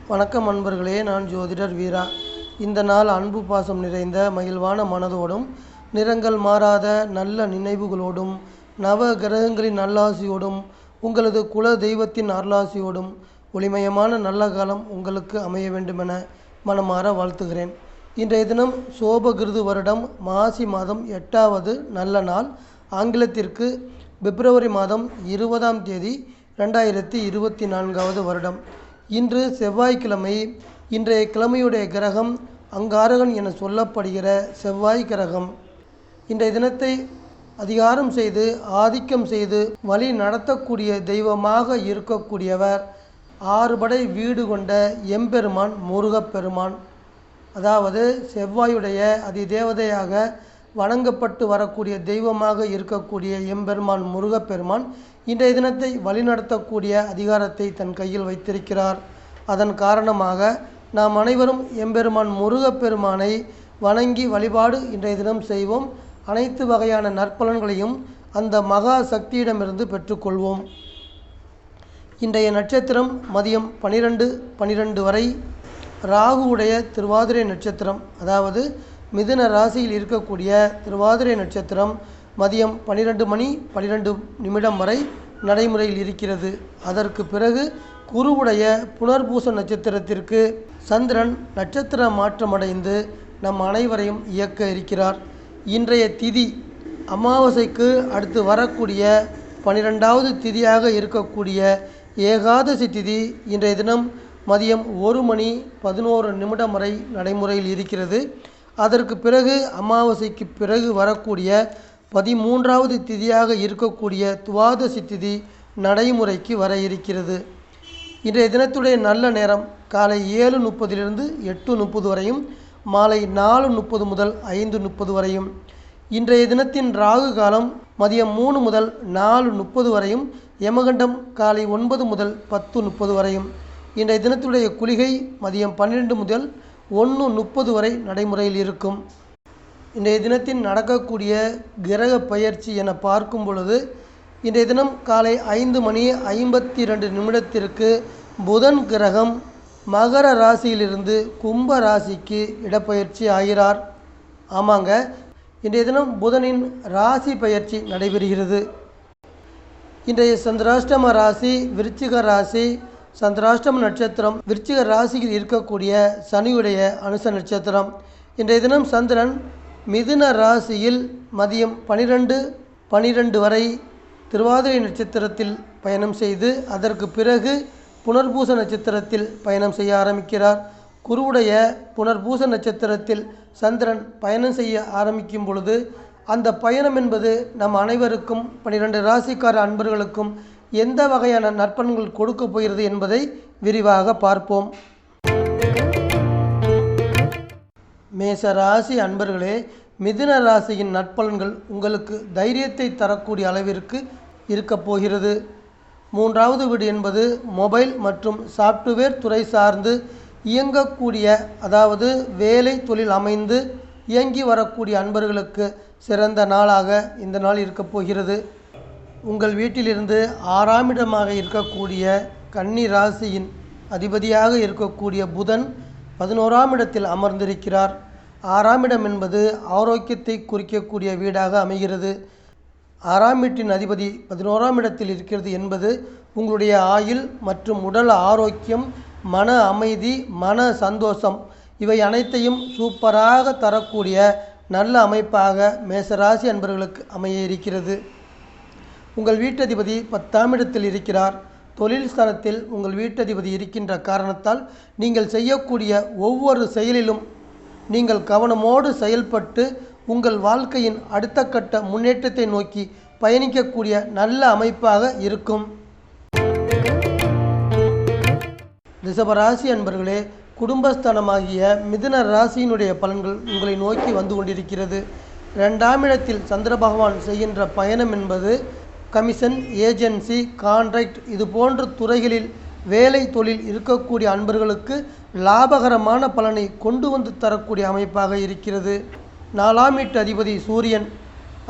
வணக்கம் அன்பர்களே, நான் ஜோதிடர் வீரா. இந்த நாள் அன்பு பாசம் நிறைந்த மகிழ்வான மனதோடும், நிறங்கள் மாறாத நல்ல நினைவுகளோடும், நவ கிரகங்களின் நல்லாசியோடும், உங்களது குல தெய்வத்தின் அருளாசியோடும் ஒளிமயமான நல்ல காலம் உங்களுக்கு அமைய வேண்டுமென மனமாற வாழ்த்துகிறேன். இன்றைய தினம் சோபகிருது வருடம் மாசி மாதம் 8வது நல்ல நாள். ஆங்கிலத்திற்கு பிப்ரவரி மாதம் 20ஆம் தேதி 2024வது வருடம். இன்று செவ்வாய்க்கிழமை. இன்றைய கிழமையுடைய கிரகம் அங்காரகன் என சொல்லப்படுகிற செவ்வாய் கிரகம். இன்றைய தினத்தை அதிகாரம் செய்து ஆதிக்கம் செய்து வழி நடத்தக்கூடிய தெய்வமாக இருக்கக்கூடியவர் 6 படை வீடு கொண்ட எம்பெருமான் முருகப்பெருமான். அதாவது செவ்வாயுடைய அதிதேவதையாக வணங்கப்பட்டு வரக்கூடிய தெய்வமாக இருக்கக்கூடிய எம்பெருமான் முருகப்பெருமான் இன்றைய தினத்தை வழிநடத்தக்கூடிய அதிகாரத்தை தன் கையில் வைத்திருக்கிறார். அதன் காரணமாக நாம் அனைவரும் எம்பெருமான் முருகப்பெருமானை வணங்கி வழிபாடு இன்றைய தினம் செய்வோம். அனைத்து வகையான நற்பலன்களையும் அந்த மகா சக்தியிடமிருந்து பெற்றுக்கொள்வோம். இன்றைய நட்சத்திரம் மதியம் 12:12 வரை. ராகுவுடைய திருவாதிரை நட்சத்திரம், அதாவது மிதுன ராசியில் இருக்கக்கூடிய திருவாதிரை நட்சத்திரம் மதியம் 12:12 வரை நடைமுறையில் இருக்கிறது. அதற்கு பிறகு குருவுடைய புனர்பூச நட்சத்திரத்திற்கு சந்திரன் நட்சத்திர மாற்றமடைந்து நம் அனைவரையும் இயக்க இருக்கிறார். இன்றைய திதி அமாவாசைக்கு அடுத்து வரக்கூடிய 12வது திதியாக இருக்கக்கூடிய ஏகாதசி திதி இன்றைய தினம் மதியம் 1:11 வரை நடைமுறையில் இருக்கிறது. அதற்கு பிறகு அமாவாசைக்கு பிறகு வரக்கூடிய 13வது திதியாக இருக்கக்கூடிய துவாதசி திதி நடைமுறைக்கு வர இருக்கிறது. இன்றைய தினத்துடைய நல்ல நேரம் காலை 7:30 8:30 வரையும், மாலை 4:30 முதல் 5:30 வரையும். இன்றைய தினத்தின் ராகு காலம் மதியம் 3 முதல் 4:30 வரையும், யமகண்டம் காலை 9 முதல் 10:30 வரையும். இன்றைய தினத்துடைய குளிகை மதியம் 12 முதல் 1:30 வரை நடைமுறையில் இருக்கும். இன்றைய தினத்தின் நடக்கக்கூடிய கிரக பயிற்சி என பார்க்கும் பொழுது இன்றைய தினம் காலை 5:52 புதன் கிரகம் மகர ராசியிலிருந்து கும்ப ராசிக்கு இடப்பெயர்ச்சி ஆகிறார். ஆமாங்க, இன்றைய தினம் புதனின் ராசி பயிற்சி நடைபெறுகிறது. இன்றைய சந்திராஷ்டம ராசி விருச்சிக ராசி. சந்திராஷ்டம நட்சத்திரம் விருச்சிக ராசியில் இருக்கக்கூடிய சனியுடைய அனுச நட்சத்திரம். இன்றைய தினம் சந்திரன் மிதுன ராசியில் மதியம் 12:12 வரை திருவாதிரை நட்சத்திரத்தில் பயணம் செய்து அதற்கு பிறகு புனர்பூச நட்சத்திரத்தில் பயணம் செய்ய ஆரம்பிக்கிறார். குருவுடைய புனர்பூச நட்சத்திரத்தில் சந்திரன் பயணம் செய்ய ஆரம்பிக்கும் பொழுது அந்த பயணம் என்பது நம் அனைவருக்கும் 12 ராசிக்கார அன்பர்களுக்கும் எந்த வகையான நற்பலன்கள் கொடுக்க போகிறது என்பதை விரிவாக பார்ப்போம். மேச ராசி அன்பர்களே, மிதுன ராசியின் நற்பலன்கள் உங்களுக்கு தைரியத்தை தரக்கூடிய அளவிற்கு இருக்கப் போகிறது. 3வது வீடு என்பது மொபைல் மற்றும் சாஃப்ட்வேர் துறை சார்ந்து இயங்கக்கூடிய, அதாவது வேலை தொழில் அமைந்து இயங்கி வரக்கூடிய அன்பர்களுக்கு சிறந்த நாளாக இந்த நாள் இருக்கப் போகிறது. உங்கள் வீட்டிலிருந்து 6ஆம் இடமாக இருக்கக்கூடிய கன்னி ராசியின் அதிபதியாக இருக்கக்கூடிய புதன் 11ஆம் இடத்தில் அமர்ந்திருக்கிறார். 6ஆம் இடம் என்பது ஆரோக்கியத்தை குறிக்கக்கூடிய வீடாக அமைகிறது. 6ஆம் வீட்டின் அதிபதி 11ஆம் இடத்தில் இருக்கிறது என்பது உங்களுடைய ஆயுள் மற்றும் உடல் ஆரோக்கியம், மன அமைதி, மன சந்தோஷம் இவை அனைத்தையும் சூப்பராக தரக்கூடிய நல்ல அமைப்பாக மேசராசி அன்பர்களுக்கு அமைய இருக்கிறது. உங்கள் வீட்டதிபதி 10ஆம் இடத்தில் இருக்கிறார். தொழில் ஸ்தானத்தில் உங்கள் வீட்டதிபதி இருக்கின்ற காரணத்தால் நீங்கள் செய்யக்கூடிய ஒவ்வொரு செயலிலும் நீங்கள் கவனமோடு செயல்பட்டு உங்கள் வாழ்க்கையின் அடுத்த கட்ட முன்னேற்றத்தை நோக்கி பயணிக்கக்கூடிய நல்ல அமைப்பாக இருக்கும். ரிஷபராசி அன்பர்களே, குடும்பஸ்தானமாகிய மிதுன ராசியினுடைய பலன்கள் உங்களை நோக்கி வந்து கொண்டிருக்கிறது. 2ஆம் இடத்தில் சந்திர பகவான் செய்கின்ற பயணம் என்பது கமிஷன், ஏஜென்சி, கான்ட்ராக்ட் இது போன்ற துறைகளில் வேலை தொழில் இருக்கக்கூடிய அன்பர்களுக்கு லாபகரமான பலனை கொண்டு வந்து தரக்கூடிய அமைப்பாக இருக்கிறது. 4ஆம் வீட்டு அதிபதி சூரியன்,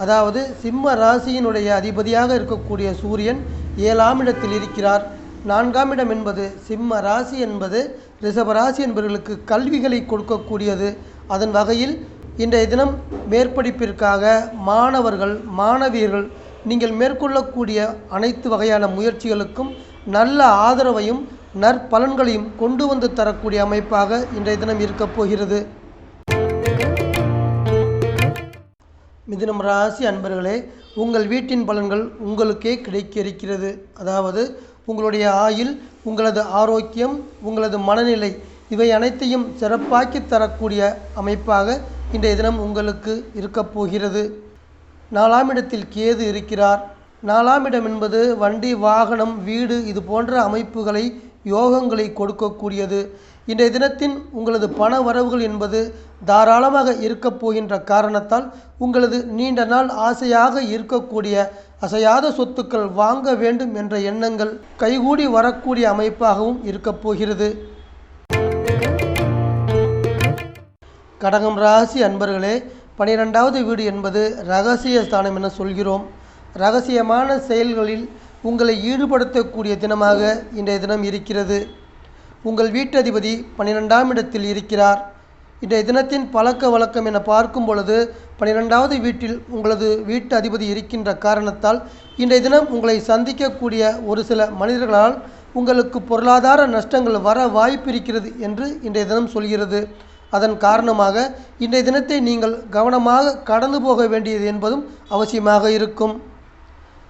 அதாவது சிம்ம ராசியினுடைய அதிபதியாக இருக்கக்கூடிய சூரியன் 7ஆம் இடத்தில் இருக்கிறார். 4ஆம் இடம் என்பது சிம்ம ராசி என்பது ரிஷப ராசி என்பவர்களுக்கு கல்விகளை கொடுக்கக்கூடியது. அதன் வகையில் இன்றைய தினம் மேற்படிப்பிற்காக மாணவர்கள் மாணவியர்கள் நீங்கள் மேற்கொள்ளக்கூடிய அனைத்து வகையான முயற்சிகளுக்கும் நல்ல ஆதரவையும் நற்பலன்களையும் கொண்டு வந்து தரக்கூடிய அமைப்பாக இன்றைய தினம் இருக்கப் போகிறது. மிதுனம் ராசி அன்பர்களே, உங்கள் வீட்டின் பலன்கள் உங்களுக்கே கிடைக்க இருக்கிறது. அதாவது உங்களுடைய ஆயுள், உங்களது ஆரோக்கியம், உங்களது மனநிலை இவை அனைத்தையும் சிறப்பாக்கி தரக்கூடிய அமைப்பாக இன்றைய தினம் உங்களுக்கு இருக்கப் போகிறது. 4ஆம் இடத்தில் கேது இருக்கிறார். 4ஆம் இடம் என்பது வண்டி வாகனம் வீடு இது போன்ற அமைப்புகளை யோகங்களை கொடுக்கக்கூடியது. இன்றைய தினத்தின் உங்களது பண வரவுகள் என்பது தாராளமாக இருக்கப் போகின்ற காரணத்தால் உங்களது நீண்ட நாள் ஆசையாக இருக்கக்கூடிய அசையாத சொத்துக்கள் வாங்க வேண்டும் என்ற எண்ணங்கள் கைகூடி வரக்கூடிய அமைப்பாகவும் இருக்கப் போகிறது. கடகம் ராசி அன்பர்களே, 12வது வீடு என்பது இரகசிய ஸ்தானம் என சொல்கிறோம். இரகசியமான செயல்களில் உங்களை ஈடுபடுத்தக்கூடிய தினமாக இன்றைய தினம் இருக்கிறது. உங்கள் வீட்டதிபதி 12ஆம் இடத்தில் இருக்கிறார். இன்றைய தினத்தின் பழக்க வழக்கம் என பார்க்கும் பொழுது 12வது வீட்டில் உங்களது வீட்டு அதிபதி இருக்கின்ற காரணத்தால் இன்றைய தினம் உங்களை சந்திக்கக்கூடிய ஒரு சில மனிதர்களால் உங்களுக்கு பொருளாதார நஷ்டங்கள் வர வாய்ப்பு இருக்கிறது என்று இன்றைய தினம் சொல்கிறது. அதன் காரணமாக இன்றைய தினத்தை நீங்கள் கவனமாக கடந்து போக வேண்டியது என்பதும் அவசியமாக இருக்கும்.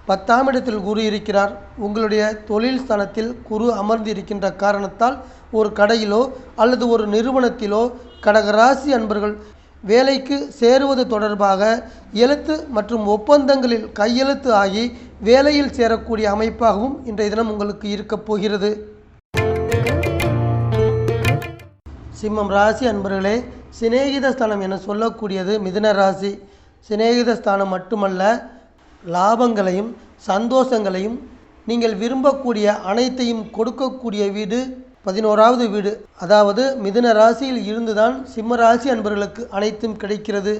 10ஆம் இடத்தில் குரு இருக்கிறார். உங்களுடைய தொழில் ஸ்தானத்தில் குரு அமர்ந்து இருக்கின்ற காரணத்தால் ஒரு கடையிலோ அல்லது ஒரு நிறுவனத்திலோ கடகராசி அன்பர்கள் வேலைக்கு சேருவது தொடர்பாக எழுத்து மற்றும் ஒப்பந்தங்களில் கையெழுத்து ஆகி வேலையில் சேரக்கூடிய அமைப்பாகவும் இன்றைய தினம் உங்களுக்கு இருக்கப் போகிறது. சிம்மம் ராசி அன்பர்களே, சிநேகித ஸ்தானம் என சொல்லக்கூடியது மிதுன ராசி. சிநேகித ஸ்தானம் மட்டுமல்ல, லாபங்களையும் சந்தோஷங்களையும் நீங்கள் விரும்பக்கூடிய அனைத்தையும் கொடுக்கக்கூடிய வீடு 11வது வீடு. அதாவது மிதுன ராசியில் இருந்துதான் சிம்ம ராசி அன்பர்களுக்கு அனைத்தும் கிடைக்கிறது.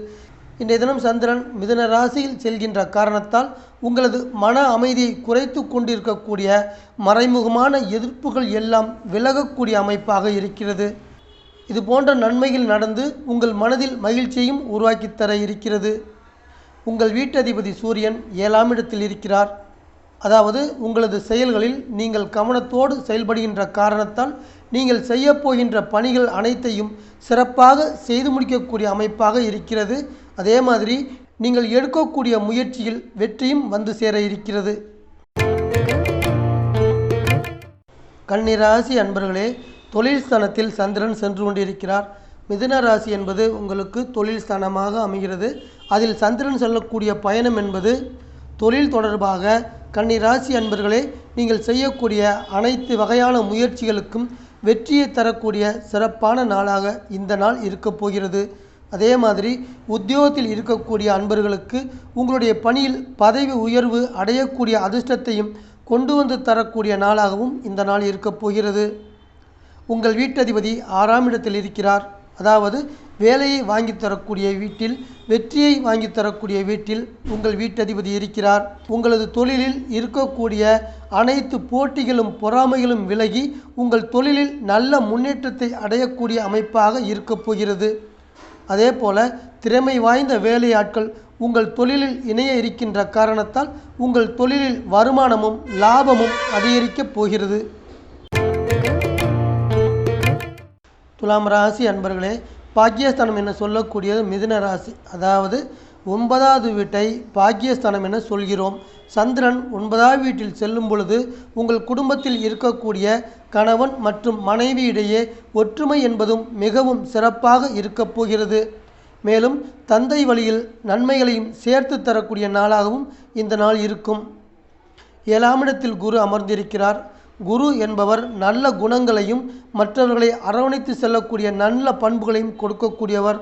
இன்றைய தினம் சந்திரன் மிதுன ராசியில் செல்கின்ற காரணத்தால் உங்களது மன அமைதியை குறைத்து கொண்டிருக்கக்கூடிய மறைமுகமான எதிர்ப்புகள் எல்லாம் விலகக்கூடிய அமைப்பாக இருக்கிறது. இது போன்ற நன்மைகள் நடந்து உங்கள் மனதில் மகிழ்ச்சியையும் உருவாக்கி தர இருக்கிறது. உங்கள் வீட்டதிபதி சூரியன் 7ஆம் இடத்தில் இருக்கிறார். அதாவது உங்களது செயல்களில் நீங்கள் கவனத்தோடு செயல்படுகின்ற காரணத்தால் நீங்கள் செய்யப்போகின்ற பணிகள் அனைத்தையும் சிறப்பாக செய்து முடிக்கக்கூடிய அமைப்பாக இருக்கிறது. அதே மாதிரி நீங்கள் எடுக்கக்கூடிய முயற்சியில் வெற்றியும் வந்து சேர இருக்கிறது. கன்னிராசி அன்பர்களே, தொழில் ஸ்தானத்தில் சந்திரன் சென்று கொண்டிருக்கிறார். மிதுன ராசி என்பது உங்களுக்கு தொழில் ஸ்தானமாக அமைகிறது. அதில் சந்திரன் செல்லக்கூடிய பயணம் என்பது தொழில் தொடர்பாக கன்னிராசி அன்பர்களே நீங்கள் செய்யக்கூடிய அனைத்து வகையான முயற்சிகளுக்கும் வெற்றியை தரக்கூடிய சிறப்பான நாளாக இந்த நாள் இருக்கப் போகிறது. அதே மாதிரி உத்தியோகத்தில் இருக்கக்கூடிய அன்பர்களுக்கு உங்களுடைய பணியில் பதவி உயர்வு அடையக்கூடிய அதிர்ஷ்டத்தையும் கொண்டு வந்து தரக்கூடிய நாளாகவும் இந்த நாள் இருக்கப் போகிறது. உங்கள் வீட்டதிபதி 6ஆம் இடத்தில் இருக்கிறார். அதாவது வேலையை வாங்கி தரக்கூடிய வீட்டில், வெற்றியை வாங்கி தரக்கூடிய வீட்டில் உங்கள் வீட்டதிபதி இருக்கிறார். உங்களது தொழிலில் இருக்கக்கூடிய அனைத்து போட்டிகளும் பொறாமைகளும் விலகி உங்கள் தொழிலில் நல்ல முன்னேற்றத்தை அடையக்கூடிய அமைப்பாக இருக்கப் போகிறது. அதே போல திறமை வாய்ந்த வேலையாட்கள் உங்கள் தொழிலில் இணைய இருக்கின்ற காரணத்தால் உங்கள் தொழிலில் வருமானமும் லாபமும் அதிகரிக்கப் போகிறது. துலாம் ராசி அன்பர்களே, பாக்கியஸ்தானம் என சொல்லக்கூடியது மிதுன ராசி. அதாவது 9வது வீட்டை பாக்கியஸ்தானம் என சொல்கிறோம். சந்திரன் 9வது வீட்டில் செல்லும் பொழுது உங்கள் குடும்பத்தில் இருக்கக்கூடிய கணவன் மற்றும் மனைவி இடையே ஒற்றுமை என்பதும் மிகவும் சிறப்பாக இருக்கப் போகிறது. மேலும் தந்தை வழியில் நன்மைகளையும் சேர்த்து தரக்கூடிய நாளாகவும் இந்த நாள் இருக்கும். 7ஆம் இடத்தில் குரு அமர்ந்திருக்கிறார். குரு என்பவர் நல்ல குணங்களையும் மற்றவர்களை அரவணைத்து செல்லக்கூடிய நல்ல பண்புகளையும் கொடுக்கக்கூடியவர்.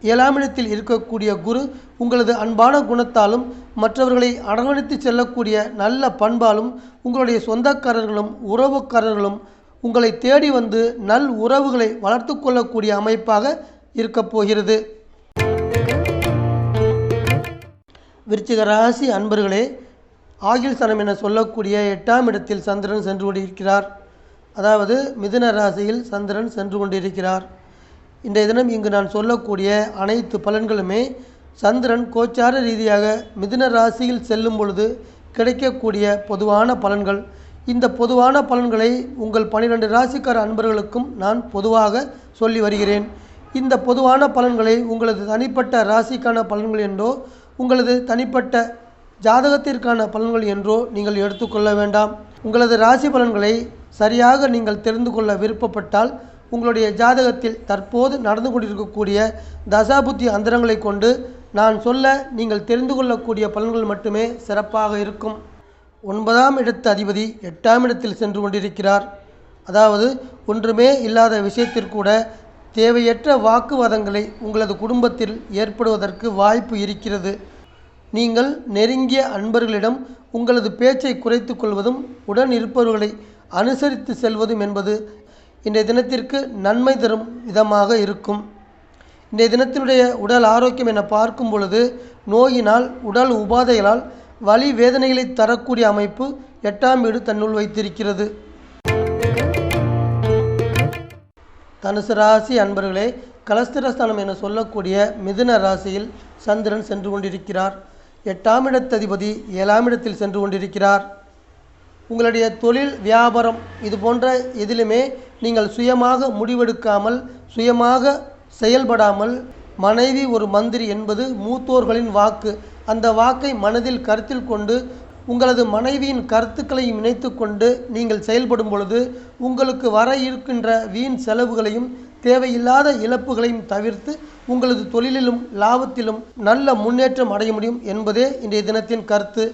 7ஆம் இடத்தில் இருக்கக்கூடிய குரு உங்களது அன்பான குணத்தாலும் மற்றவர்களை அரவணைத்து செல்லக்கூடிய நல்ல பண்பாலும் உங்களுடைய சொந்தக்காரர்களும் உறவுக்காரர்களும் உங்களை தேடி வந்து நல் உறவுகளை வளர்த்து கொள்ளக்கூடிய அமைப்பாக இருக்கப் போகிறது. விருச்சிக ராசி அன்பர்களே, ஆகில் ஸ்தானம் என சொல்லக்கூடிய 8ஆம் இடத்தில் சந்திரன் சென்று கொண்டிருக்கிறார். அதாவது மிதுன ராசியில் சந்திரன் சென்று கொண்டிருக்கிறார். இன்றைய தினம் இங்கு நான் சொல்லக்கூடிய அனைத்து பலன்களுமே சந்திரன் கோச்சார ரீதியாக மிதுன ராசியில் செல்லும் பொழுது கிடைக்கக்கூடிய பொதுவான பலன்கள். இந்த பொதுவான பலன்களை உங்கள் 12 ராசிக்கார அன்பர்களுக்கும் நான் பொதுவாக சொல்லி வருகிறேன். இந்த பொதுவான பலன்களை உங்களது தனிப்பட்ட ராசிக்கான பலன்கள் என்றோ உங்களது தனிப்பட்ட ஜாதகத்திற்கான பலன்கள் என்றோ நீங்கள் எடுத்துக்கொள்ள வேண்டாம். உங்களது ராசி பலன்களை சரியாக நீங்கள் தெரிந்து கொள்ள விருப்பப்பட்டால் உங்களுடைய ஜாதகத்தில் தற்போது நடந்து கொண்டிருக்கக்கூடிய தசாபுத்தி அந்தரங்களை கொண்டு நான் சொல்ல நீங்கள் தெரிந்து கொள்ளக்கூடிய பலன்கள் மட்டுமே சிறப்பாக இருக்கும். 9ஆம் இடத்து அதிபதி 8ஆம் இடத்தில் சென்று கொண்டிருக்கிறார். அதாவது ஒன்றுமே இல்லாத விஷயத்திற்கூட தேவையற்ற வாக்குவாதங்களை உங்களது குடும்பத்தில் ஏற்படுவதற்கு வாய்ப்பு இருக்கிறது. நீங்கள் நெருங்கிய அன்பர்களிடம் உங்களது பேச்சை குறைத்து கொள்வதும் உடன் இருப்பவர்களை அனுசரித்து செல்வதும் என்பது இன்றைய தினத்திற்கு நன்மை தரும் விதமாக இருக்கும். இன்றைய தினத்தினுடைய உடல் ஆரோக்கியம் என பார்க்கும் பொழுது நோயினால் உடல் உபாதைகளால் வலி வேதனைகளை தரக்கூடிய அமைப்பு 8ஆம் வீடு தன்னுள் வைத்திருக்கிறது. தனுசு ராசி அன்பர்களே, கலஸ்திரஸ்தானம் என சொல்லக்கூடிய மிதுன ராசியில் சந்திரன் சென்று கொண்டிருக்கிறார். 8ஆம் இடத்ததிபதி 7ஆம் இடத்தில் சென்று கொண்டிருக்கிறார். உங்களுடைய தொழில் வியாபாரம் இது போன்ற எதிலுமே நீங்கள் சுயமாக முடிவெடுக்காமல் சுயமாக செயல்படாமல் மனைவி ஒரு மந்திரி என்பது மூத்தோர்களின் வாக்கு. அந்த வாக்கை மனதில் கருத்தில் கொண்டு உங்களது மனைவியின் கருத்துக்களையும் இணைத்து கொண்டு நீங்கள் செயல்படும் பொழுது உங்களுக்கு வர இருக்கின்ற வீண் செலவுகளையும் தேவையில்லாத இழப்புகளையும் தவிர்த்து உங்களது தொழிலிலும் லாபத்திலும் நல்ல முன்னேற்றம் அடைய முடியும் என்பதே இன்றைய தினத்தின் கருத்து.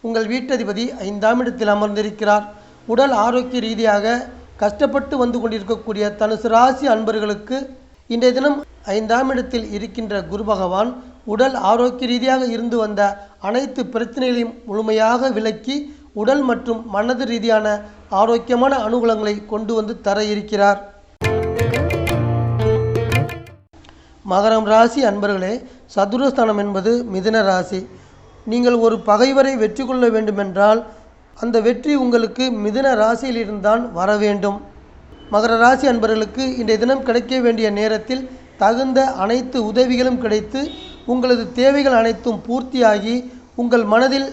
உங்கள் வீட்டதிபதி 5ஆம் இடத்தில் அமர்ந்திருக்கிறார். உடல் ஆரோக்கிய ரீதியாக கஷ்டப்பட்டு வந்து கொண்டிருக்கக்கூடிய தனுசு ராசி அன்பர்களுக்கு இன்றைய தினம் 5ஆம் இடத்தில் இருக்கின்ற குரு பகவான் உடல் ஆரோக்கிய ரீதியாக இருந்து வந்த அனைத்து பிரச்சனைகளையும் முழுமையாக விலக்கி உடல் மற்றும் மனது ரீதியான ஆரோக்கியமான அனுகூலங்களை கொண்டு வந்து தர இருக்கிறார். மகரம் ராசி அன்பர்களே, சதுரஸ்தானம் என்பது மிதுன ராசி. நீங்கள் ஒரு பகைவரை வெற்றி கொள்ள வேண்டுமென்றால் அந்த வெற்றி உங்களுக்கு மிதுன ராசியில் இருந்தான் வர வேண்டும். மகர ராசி அன்பர்களுக்கு இன்றைய தினம் கிடைக்க வேண்டிய நேரத்தில் தகுந்த அனைத்து உதவிகளும் கிடைத்து உங்களது தேவைகள் அனைத்தும் பூர்த்தியாகி உங்கள் மனதில்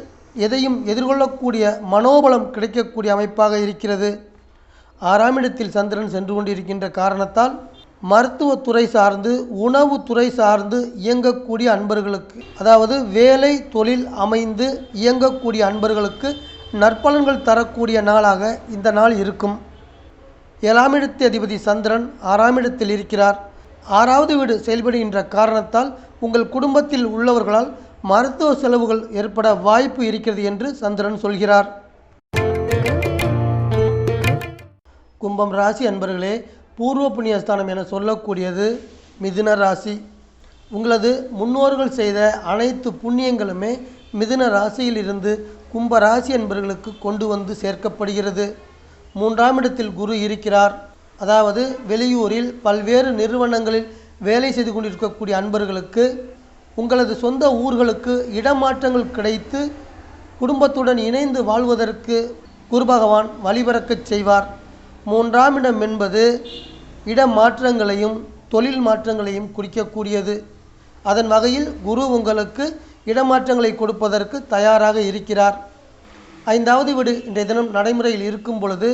எதையும் எதிர்கொள்ளக்கூடிய மனோபலம் கிடைக்கக்கூடிய அமைப்பாக இருக்கிறது. 6ஆம் இடத்தில் சந்திரன் சென்று கொண்டிருக்கின்ற காரணத்தால் மருத்துவத்துறை சார்ந்து உணவு துறை சார்ந்து இயங்கக்கூடிய அன்பர்களுக்கு, அதாவது வேலை தொழில் அமைந்து இயங்கக்கூடிய அன்பர்களுக்கு நற்பலன்கள் தரக்கூடிய நாளாக இந்த நாள் இருக்கும். 7ஆம் இடத்து அதிபதி சந்திரன் 6ஆம் இடத்தில் இருக்கிறார். 6வது வீடு செயல்படுகின்ற காரணத்தால் உங்கள் குடும்பத்தில் உள்ளவர்களால் மருத்துவ செலவுகள் ஏற்பட வாய்ப்பு இருக்கிறது என்று சந்திரன் சொல்கிறார். கும்பம் ராசி அன்பர்களே, பூர்வ புண்ணியஸ்தானம் என சொல்லக்கூடியது மிதுன ராசி. உங்களது முன்னோர்கள் செய்த அனைத்து புண்ணியங்களுமே மிதுன ராசியில் இருந்து கும்ப ராசி அன்பர்களுக்கு கொண்டு வந்து சேர்க்கப்படுகிறது. 3ஆம் இடத்தில் குரு இருக்கிறார். அதாவது வெளியூரில் பல்வேறு நிறுவனங்களில் வேலை செய்து கொண்டிருக்கக்கூடிய அன்பர்களுக்கு உங்களது சொந்த ஊர்களுக்கு இடமாற்றங்கள் கிடைத்து குடும்பத்துடன் இணைந்து வாழ்வதற்கு குரு பகவான் வழிபிறக்கச் செய்வார். 3ஆம் இடம் என்பது இடமாற்றங்களையும் தொழில் மாற்றங்களையும் குறிக்கக்கூடியது. அதன் வகையில் குரு உங்களுக்கு இடமாற்றங்களை கொடுப்பதற்கு தயாராக இருக்கிறார். 5வது வீடு இன்றைய தினம் நடைமுறையில் இருக்கும் பொழுது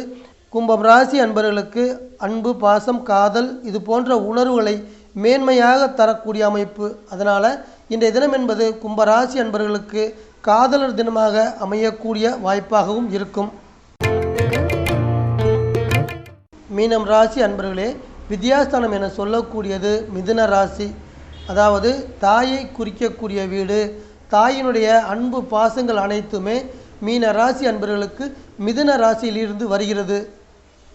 கும்பம் ராசி அன்பர்களுக்கு அன்பு, பாசம், காதல் இது போன்ற உணர்வுகளை மேன்மையாக தரக்கூடிய அமைப்பு. அதனால் இன்றைய தினம் என்பது கும்பராசி அன்பர்களுக்கு காதலர் தினமாக அமையக்கூடிய வாய்ப்பாகவும் இருக்கும். மீனம் ராசி அன்பர்களே, வித்யாஸ்தானம் என சொல்லக்கூடியது மிதுன ராசி. அதாவது தாயை குறிக்கக்கூடிய வீடு. தாயினுடைய அன்பு பாசங்கள் அனைத்துமே மீன ராசி அன்பர்களுக்கு மிதுன ராசியிலிருந்து வருகிறது.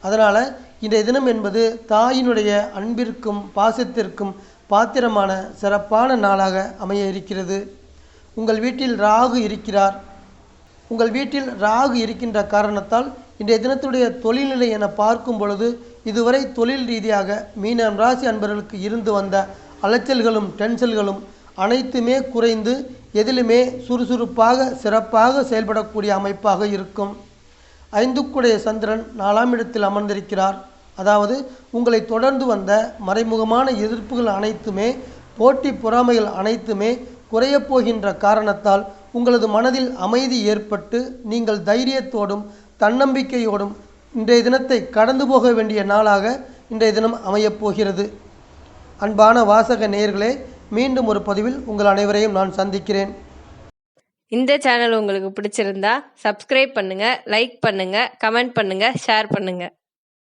அதனால் இன்றைய தினம் என்பது தாயினுடைய அன்பிற்கும் பாசத்திற்கும் பாத்திரமான சிறப்பான நாளாக அமைய இருக்கிறது. உங்கள் வீட்டில் ராகு இருக்கிறார். உங்கள் வீட்டில் ராகு இருக்கின்ற காரணத்தால் இன்றைய தினத்துடைய தொழில்நிலை என பார்க்கும் பொழுது இதுவரை தொழில் ரீதியாக மீனம் ராசி அன்பர்களுக்கு இருந்து வந்த அலைச்சல்களும் டென்ஷன்களும் அனைத்துமே குறைந்து எதிலுமே சுறுசுறுப்பாக சிறப்பாக செயல்படக்கூடிய அமைப்பாக இருக்கும். 5க்குடைய சந்திரன் 4ஆம் இடத்தில் அமர்ந்திருக்கிறார். அதாவது உங்களை தொடர்ந்து வந்த மறைமுகமான எதிர்ப்புகள் அனைத்துமே, போட்டி பொறாமைகள் அனைத்துமே குறையப் போகின்ற காரணத்தால் உங்களது மனதில் அமைதி ஏற்பட்டு நீங்கள் தைரியத்தோடும் தன்னம்பிக்கையோடும் இன்றைய தினத்தை கடந்து போக வேண்டிய நாளாக இன்றைய தினம் அமையப் போகிறது. அன்பான வாசக நேயர்களே, மீண்டும் ஒரு பதிவில் உங்கள் அனைவரையும் நான் சந்திக்கிறேன். இந்த சேனல் உங்களுக்கு பிடிச்சிருந்தா சப்ஸ்கிரைப் பண்ணுங்க, லைக் பண்ணுங்க, கமெண்ட் பண்ணுங்க, ஷேர் பண்ணுங்க.